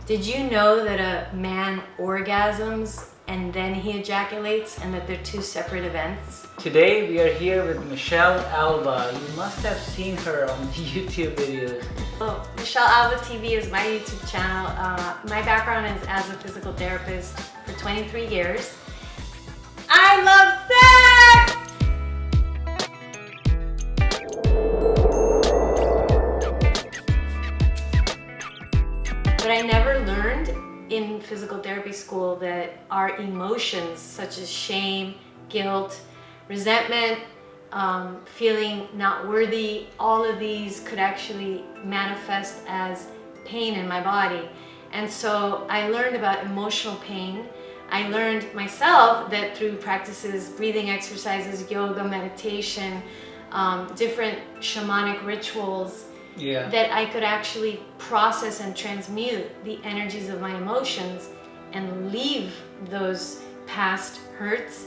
Did you know that a man orgasms and then he ejaculates, and that they're two separate events? Today we are here with Michelle Alva. You must have seen her on YouTube videos. Oh, Michelle Alva TV is my YouTube channel. My background is as a physical therapist for 23 years. I love sex! But I never learned in physical therapy school that our emotions such as shame, guilt, resentment, feeling not worthy, all of these could actually manifest as pain in my body. And so I learned about emotional pain. I learned myself that through practices, breathing exercises, yoga, meditation, different shamanic rituals, that I could actually process and transmute the energies of my emotions and leave those past hurts.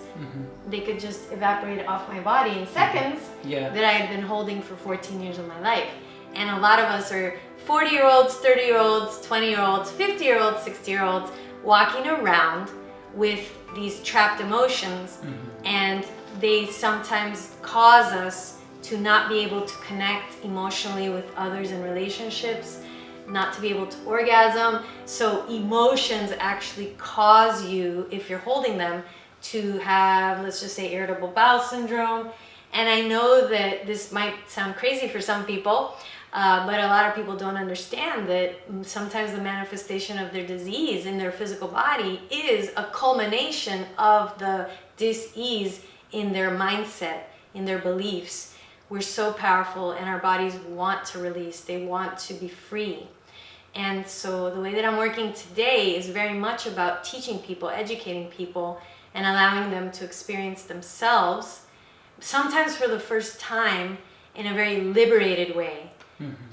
They could just evaporate off my body in seconds that I had been holding for 14 years of my life. And a lot of us are 40-year-olds, 30-year-olds, 20-year-olds, 50-year-olds, 60-year-olds walking around with these trapped emotions, and they sometimes cause us to not be able to connect emotionally with others in relationships, not to be able to orgasm. So emotions actually cause you, if you're holding them, to have, let's just say, irritable bowel syndrome. And I know that this might sound crazy for some people, but a lot of people don't understand that sometimes the manifestation of their disease in their physical body is a culmination of the dis-ease in their mindset, in their beliefs. We're so powerful, and our bodies want to release. They want to be free. And so the way that I'm working today is very much about teaching people, educating people, and allowing them to experience themselves, sometimes for the first time, in a very liberated way.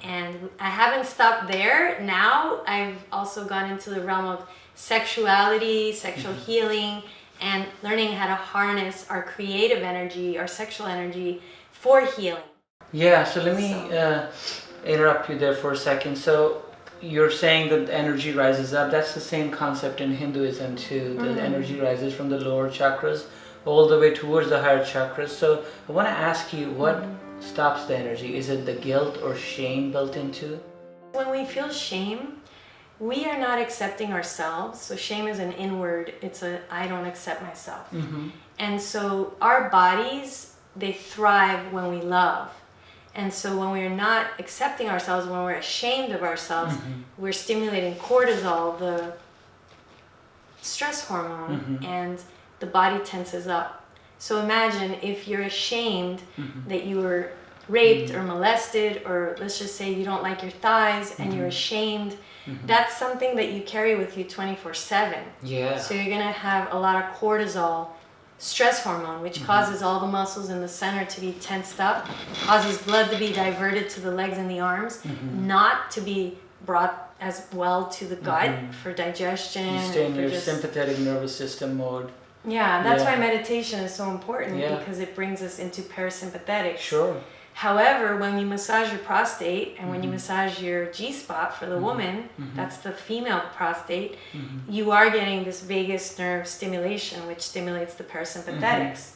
And I haven't stopped there. Now I've also gone into the realm of sexuality, sexual healing, and learning how to harness our creative energy, our sexual energy, for healing. Yeah, so let me interrupt you there for a second. So you're saying that energy rises up. That's the same concept in Hinduism too. The energy rises from the lower chakras all the way towards the higher chakras. So I want to ask you, what stops the energy? Is it the guilt or shame built into? When we feel shame, we are not accepting ourselves. So shame is an inward, it's a I don't accept myself. And so our bodies, they thrive when we love. And so when we're not accepting ourselves, when we're ashamed of ourselves, we're stimulating cortisol, the stress hormone, and the body tenses up. So imagine if you're ashamed that you were raped or molested, or let's just say you don't like your thighs and you're ashamed, that's something that you carry with you 24/7. So you're gonna have a lot of cortisol, stress hormone, which causes all the muscles in the center to be tensed up, causes blood to be diverted to the legs and the arms, not to be brought as well to the gut for digestion. You stay in your sympathetic nervous system mode. Yeah, that's why meditation is so important, because it brings us into parasympathetic. However, when you massage your prostate and when you massage your G-spot for the woman, that's the female prostate, you are getting this vagus nerve stimulation, which stimulates the parasympathetics.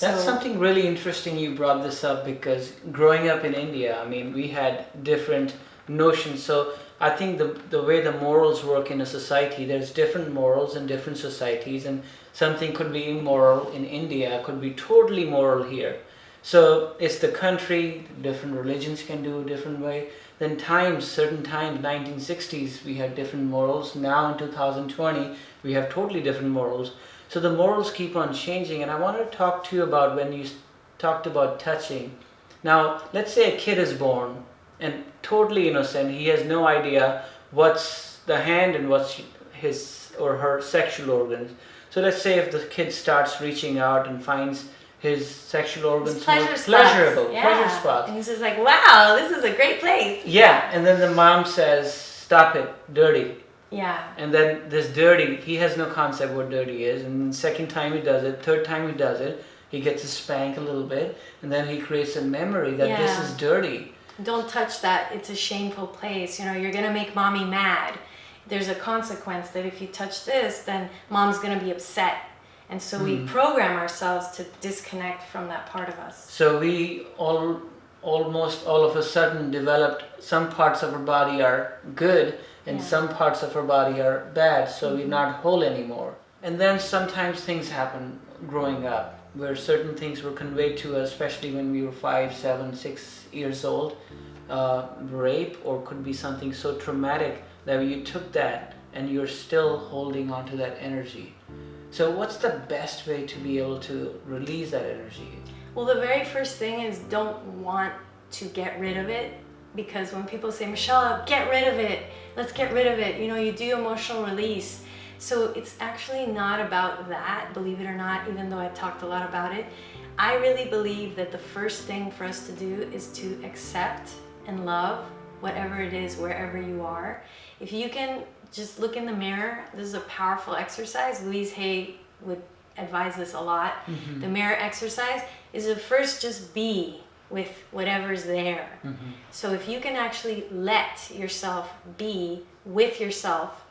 That's something really interesting you brought this up, because growing up in India, I mean, we had different notions. So I think the way the morals work in a society, there's different morals in different societies, and something could be immoral in India, could be totally moral here. So it's the country, different religions can do a different way. Then certain times, 1960s, we had different morals. Now in 2020, we have totally different morals. So the morals keep on changing. And I wanted to talk to you about when you talked about touching. Now, let's say a kid is born and totally innocent. He has no idea what's the hand and what's his or her sexual organs. So let's say if the kid starts reaching out and finds his sexual organs more pleasurable, pleasure spots. And he's just like, wow, this is a great place. And then the mom says, stop it, dirty. And then this dirty, he has no concept what dirty is. And the second time he does it, third time he does it, he gets a spank a little bit, and then he creates a memory that this is dirty. Don't touch that. It's a shameful place. You know, you're going to make mommy mad. there's a consequence that if you touch this, then mom's going to be upset. And so we program ourselves to disconnect from that part of us. So we almost all of a sudden developed some parts of our body are good and some parts of our body are bad, so we're not whole anymore. And then sometimes things happen growing up where certain things were conveyed to us, especially when we were 5, 7, 6 years old, rape, or could be something so traumatic that you took that and you're still holding on to that energy. So what's the best way to be able to release that energy? Well, the very first thing is don't want to get rid of it, because when people say, Michelle, get rid of it, let's get rid of it, you know, you do emotional release. So it's actually not about that, believe it or not, even though I talked a lot about it. I really believe that the first thing for us to do is to accept and love whatever it is, wherever you are. If you can just look in the mirror, this is a powerful exercise. Louise Hay would advise this a lot. The mirror exercise is to first just be with whatever's there. So if you can actually let yourself be with yourself,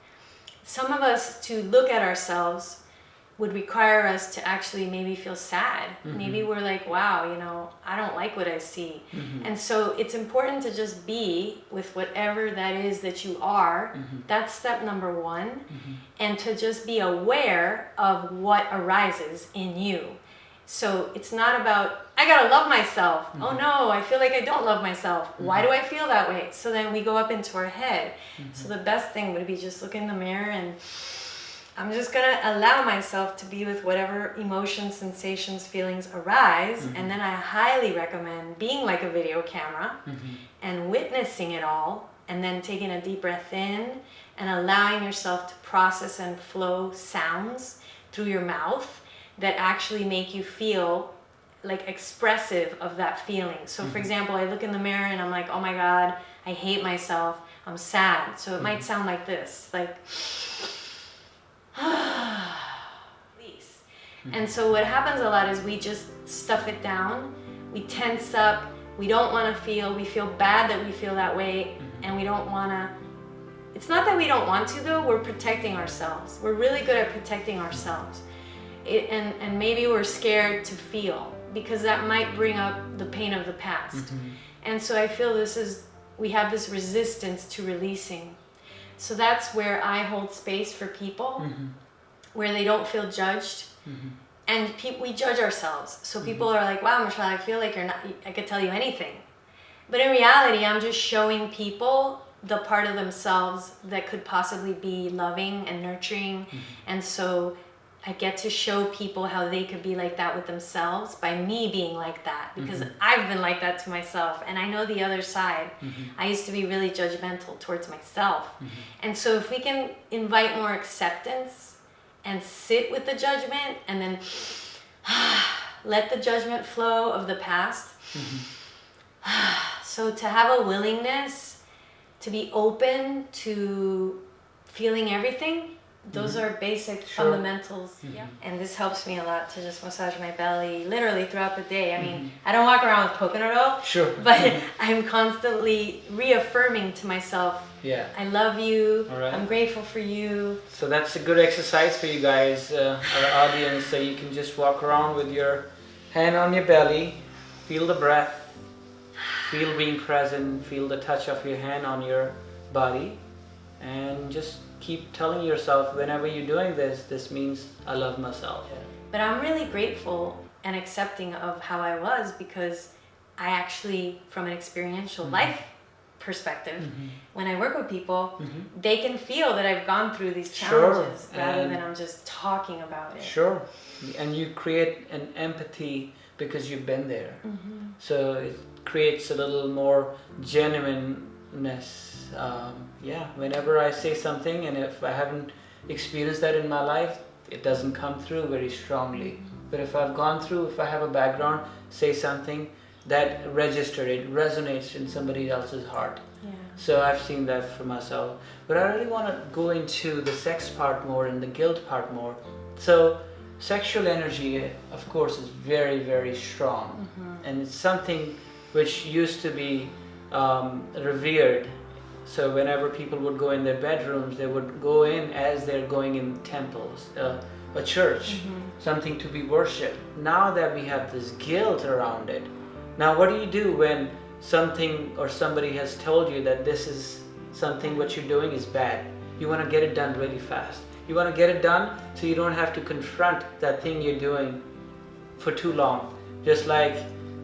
some of us to look at ourselves would require us to actually maybe feel sad. Maybe we're like, wow, you know, I don't like what I see. And so it's important to just be with whatever that is that you are. That's step number one. And to just be aware of what arises in you. So it's not about, I gotta love myself. Oh no, I feel like I don't love myself. Why do I feel that way? So then we go up into our head. So the best thing would be just look in the mirror and I'm just gonna allow myself to be with whatever emotions, sensations, feelings arise. And then I highly recommend being like a video camera and witnessing it all, and then taking a deep breath in and allowing yourself to process and flow sounds through your mouth that actually make you feel like expressive of that feeling. So for example, I look in the mirror and I'm like, oh my God, I hate myself, I'm sad. So it might sound like this, like, please. And so what happens a lot is we just stuff it down, we tense up, we don't want to feel, we feel bad that we feel that way, and we don't want to. It's not that we don't want to though, we're protecting ourselves. We're really good at protecting ourselves. And maybe we're scared to feel, because that might bring up the pain of the past. And so I feel we have this resistance to releasing. So that's where I hold space for people, where they don't feel judged. And we judge ourselves. So people are like, wow, Michelle, I feel like I could tell you anything. But in reality, I'm just showing people the part of themselves that could possibly be loving and nurturing. And so I get to show people how they could be like that with themselves by me being like that, because I've been like that to myself and I know the other side. I used to be really judgmental towards myself. And so if we can invite more acceptance and sit with the judgment and then let the judgment flow of the past. So to have a willingness to be open to feeling everything, those are basic fundamentals. And this helps me a lot to just massage my belly literally throughout the day. I mean, I don't walk around with coconut oil, but I'm constantly reaffirming to myself, I love you, I'm grateful for you. So that's a good exercise for you guys, our audience. So you can just walk around with your hand on your belly, feel the breath, feel being present, feel the touch of your hand on your body, and just keep telling yourself whenever you're doing this means I love myself. But I'm really grateful and accepting of how I was, because I actually, from an experiential life perspective, when I work with people, they can feel that I've gone through these challenges rather than I'm just talking about it. And you create an empathy because you've been there. So it creates a little more genuineness. Whenever I say something, and if I haven't experienced that in my life, it doesn't come through very strongly. But if I've gone through, if I have a background, say something, that it resonates in somebody else's heart. So I've seen that for myself. But I really want to go into the sex part more and the guilt part more. So sexual energy, of course, is very, very strong. And it's something which used to be revered So whenever people would go in their bedrooms, they would go in as they're going in temples, a church, something to be worshipped. Now that we have this guilt around it, now what do you do when something or somebody has told you that this is something what you're doing is bad? You want to get it done really fast. You want to get it done so you don't have to confront that thing you're doing for too long. Just like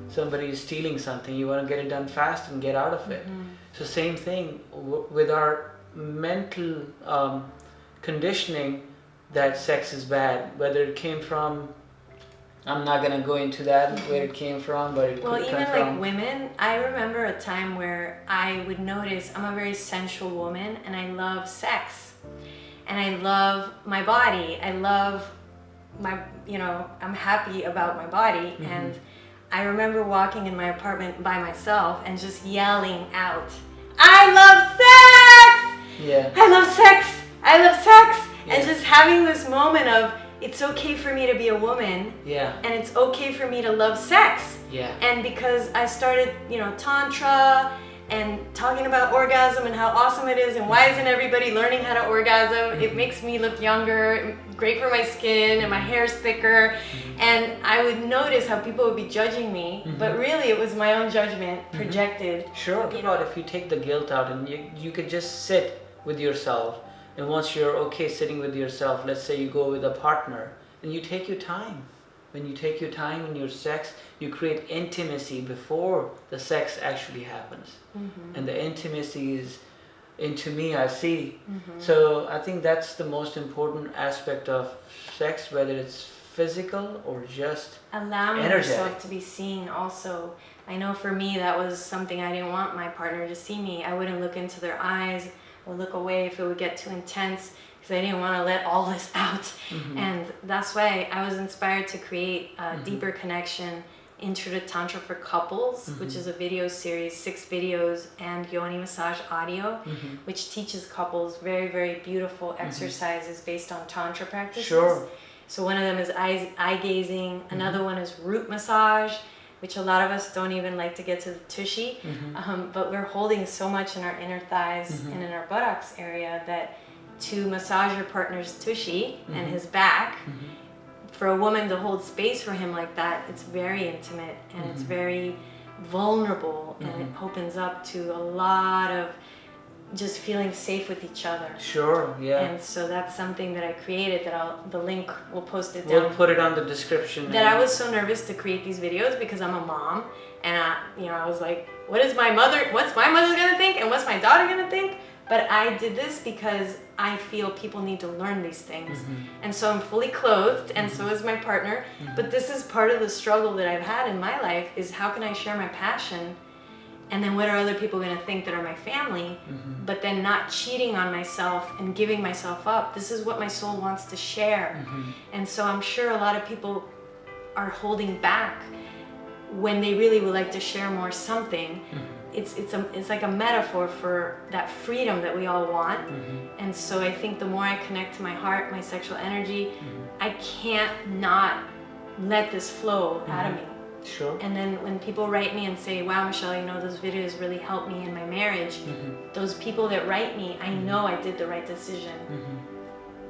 somebody is stealing something, you want to get it done fast and get out of it. So same thing with our mental conditioning that sex is bad, whether it came from, I'm not going to go into that, where it came from, but it Well, could even come from. like women, I remember a time where I would notice I'm a very sensual woman and I love sex. And I love my body. I love my, I'm happy about my body. And I remember walking in my apartment by myself and just yelling out, I love sex! Yeah. I love sex! I love sex! Yeah. And just having this moment of, it's okay for me to be a woman. Yeah. And it's okay for me to love sex. Yeah. And because I started, Tantra and talking about orgasm and how awesome it is and why isn't everybody learning how to orgasm, it makes me look younger, great for my skin, and my hair's thicker. And I would notice how people would be judging me, but really it was my own judgment projected. Sure. About if you take the guilt out and you could just sit with yourself, and once you're okay sitting with yourself, let's say you go with a partner, and you take your time. When you take your time in your sex, you create intimacy before the sex actually happens. And the intimacy is, into me, I see. So I think that's the most important aspect of sex, whether it's physical or just allowing energetic. yourself to be seen also. I know for me that was something I didn't want my partner to see me. I wouldn't look into their eyes or look away if it would get too intense, because I didn't want to let all this out. And that's why I was inspired to create a deeper connection, Intro to Tantra for Couples, which is a video series, 6 videos and yoni massage audio, which teaches couples very, very beautiful exercises based on Tantra practices. Sure. So one of them is eye gazing, another one is root massage, which a lot of us don't even like to get to the tushy, but we're holding so much in our inner thighs and in our buttocks area that to massage your partner's tushy and his back, for a woman to hold space for him like that, it's very intimate and it's very vulnerable, and it opens up to a lot of just feeling safe with each other. Sure, yeah. And so that's something that I created, that the link, we'll post it down. We'll put it on the description. That I was so nervous to create these videos because I'm a mom, and I was like, what's my mother gonna think, and what's my daughter gonna think? But I did this because I feel people need to learn these things. And so I'm fully clothed, and so is my partner. But this is part of the struggle that I've had in my life, is how can I share my passion, and then what are other people gonna think that are my family, but then not cheating on myself and giving myself up. This is what my soul wants to share. And so I'm sure a lot of people are holding back when they really would like to share more something. It's like a metaphor for that freedom that we all want. And so I think the more I connect to my heart, my sexual energy, I can't not let this flow out of me. Sure. And then when people write me and say, wow, Michelle, those videos really helped me in my marriage, those people that write me, I know I did the right decision.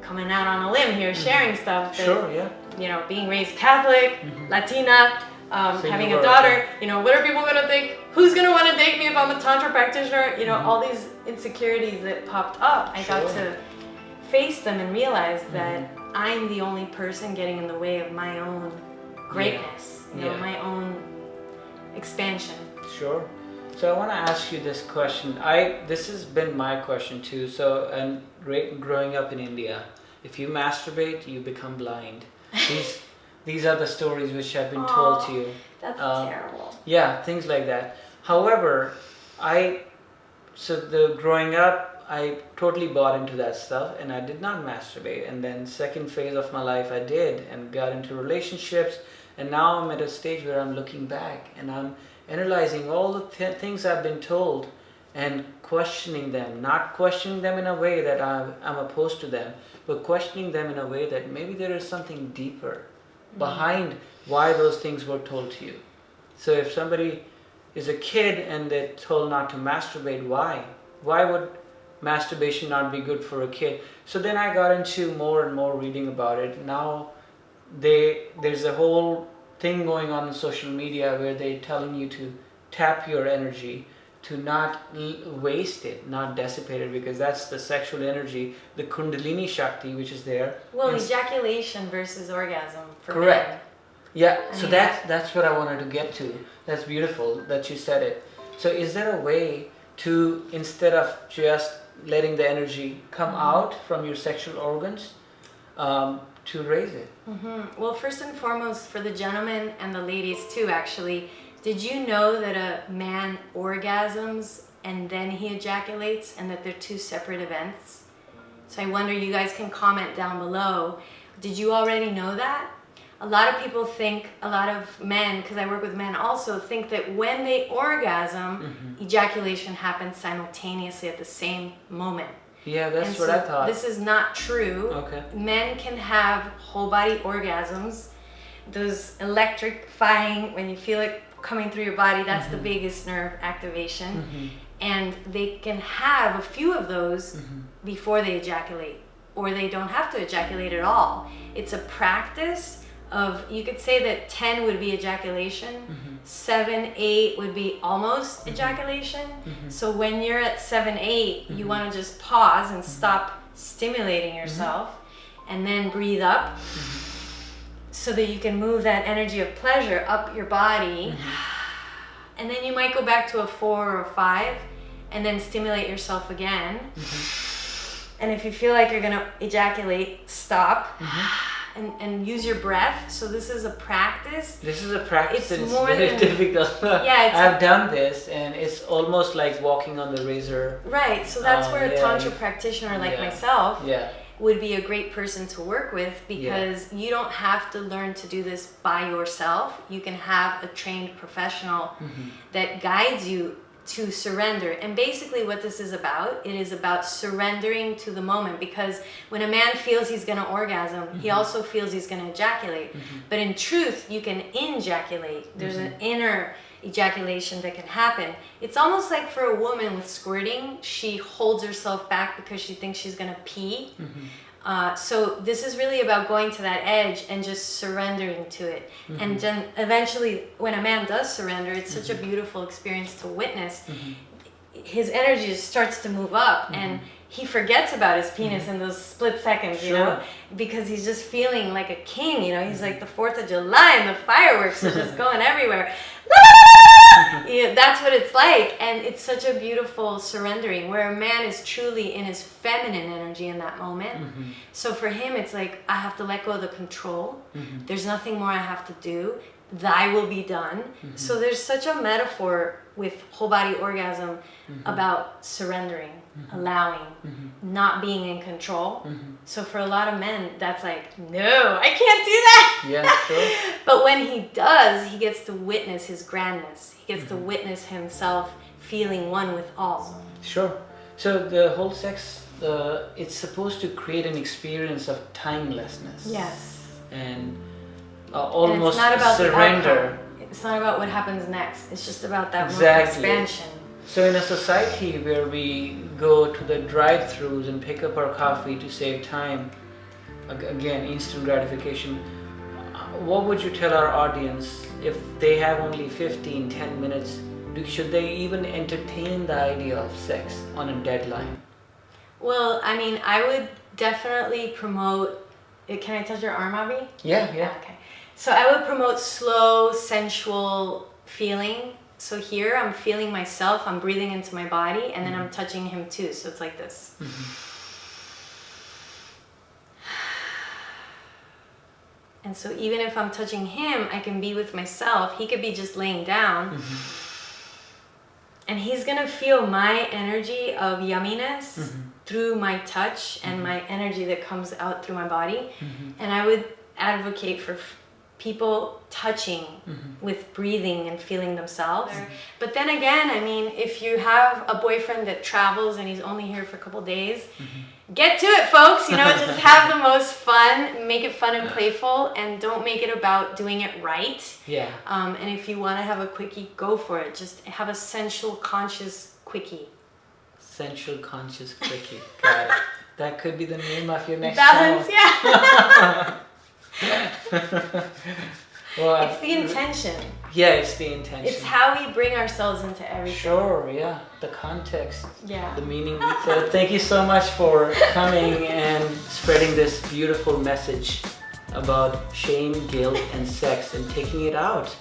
Coming out on a limb here, sharing stuff. That, sure, yeah. Being raised Catholic, Latina, having a daughter, what are people gonna think? Who's gonna want to date me if I'm a Tantra practitioner? All these insecurities that popped up, I got to face them and realize that I'm the only person getting in the way of my own greatness, my own expansion. Sure. So I want to ask you this question. This has been my question too. So, and growing up in India, if you masturbate, you become blind. These are the stories which have been told to you. That's terrible. Yeah, things like that. However, growing up, I totally bought into that stuff, and I did not masturbate. And then second phase of my life, I did, and got into relationships. And now I'm at a stage where I'm looking back and I'm analyzing all the things I've been told and questioning them. Not questioning them in a way that I'm opposed to them, but questioning them in a way that maybe there is something deeper behind why those things were told to you. So if somebody is a kid and they're told not to masturbate, why? why would masturbation not be good for a kid? So then I got into more and more reading about it. Now there's a whole thing going on social media where they're telling you to tap your energy, to not waste it, not dissipate it, because that's the sexual energy, the kundalini shakti which is there. Well, And ejaculation versus orgasm for correct. men. Yeah, I so mean, that's what I wanted to get to. That's beautiful that you said it. So is there a way to, instead of just letting the energy come out from your sexual organs, to raise it? Well, first and foremost, for the gentlemen and the ladies too, actually, did you know that a man orgasms and then he ejaculates, and that they're two separate events? So I wonder, you guys can comment down below. Did you already know that? A lot of people think, a lot of men, because I work with men also, think that when they orgasm, ejaculation happens simultaneously at the same moment. Yeah, that's And what so I thought. this is not true. Okay. Men can have whole body orgasms. Those electrifying, when you feel it coming through your body, that's the vagus nerve activation. And they can have a few of those before they ejaculate, or they don't have to ejaculate at all. It's a practice of, you could say that 10 would be ejaculation, 7, 8 would be almost ejaculation. So when you're at 7, 8, you want to just pause and stop stimulating yourself, and then breathe up, so that you can move that energy of pleasure up your body. And then you might go back to a 4 or a 5 and then stimulate yourself again. And if you feel like you're gonna ejaculate, stop. And use your breath. So this is a practice. This is a practice that is more very than- difficult. Yeah, I've done this, and it's almost like walking on the razor. Right, so that's where a yeah, Tantra practitioner like myself Yeah. would be a great person to work with, because you don't have to learn to do this by yourself. You can have a trained professional that guides you to surrender. And basically what this is about, it is about surrendering to the moment, because when a man feels he's going to orgasm, he also feels he's going to ejaculate. But in truth, you can ejaculate. There's an inner ejaculation that can happen. It's almost like for a woman with squirting, she holds herself back because she thinks she's going to pee. So this is really about going to that edge and just surrendering to it. And then eventually, when a man does surrender, it's such a beautiful experience to witness. His energy just starts to move up, and he forgets about his penis in those split seconds, you know, because he's just feeling like a king, you know. He's like the 4th of July and the fireworks are just going everywhere. Yeah, that's what it's like. And it's such a beautiful surrendering, where a man is truly in his feminine energy in that moment. So for him, it's like, I have to let go of the control. There's nothing more I have to do. Thy will be done. So there's such a metaphor with whole body orgasm about surrendering, allowing, not being in control. So for a lot of men, that's like, no, I can't do that. Yeah, sure. But when he does, he gets to witness his grandness. He gets to witness himself feeling one with all. Sure. So the whole sex, it's supposed to create an experience of timelessness. Yes. And And almost it's not about the surrender. outcome. It's not about what happens next. It's just about that Exactly. expansion. So in a society where we go to the drive-thrus and pick up our coffee to save time, again, instant gratification, what would you tell our audience if they have only 10 minutes? Should they even entertain the idea of sex on a deadline? Well, I mean, I would definitely promote... Can I touch your arm, Abhi? Yeah. Okay. So I would promote slow, sensual feeling. So here I'm feeling myself, I'm breathing into my body, and then I'm touching him too. So it's like this. And so even if I'm touching him, I can be with myself. He could be just laying down. And he's gonna feel my energy of yumminess through my touch and my energy that comes out through my body. And I would advocate for people touching with breathing and feeling themselves. But then again, I mean, if you have a boyfriend that travels and he's only here for a couple days, get to it, folks. You know, just have the most fun, make it fun and playful, and don't make it about doing it right. Yeah. And if you want to have a quickie, go for it. Just have a sensual, conscious quickie. Sensual Conscious Quickie. Got it. That could be the name of your next Balance, channel. yeah. Well, It's the intention. Yeah, it's the intention. It's how we bring ourselves into everything. Sure, yeah. The context, Yeah. the meaning. So thank you so much for coming and spreading this beautiful message about shame, guilt, and sex and taking it out.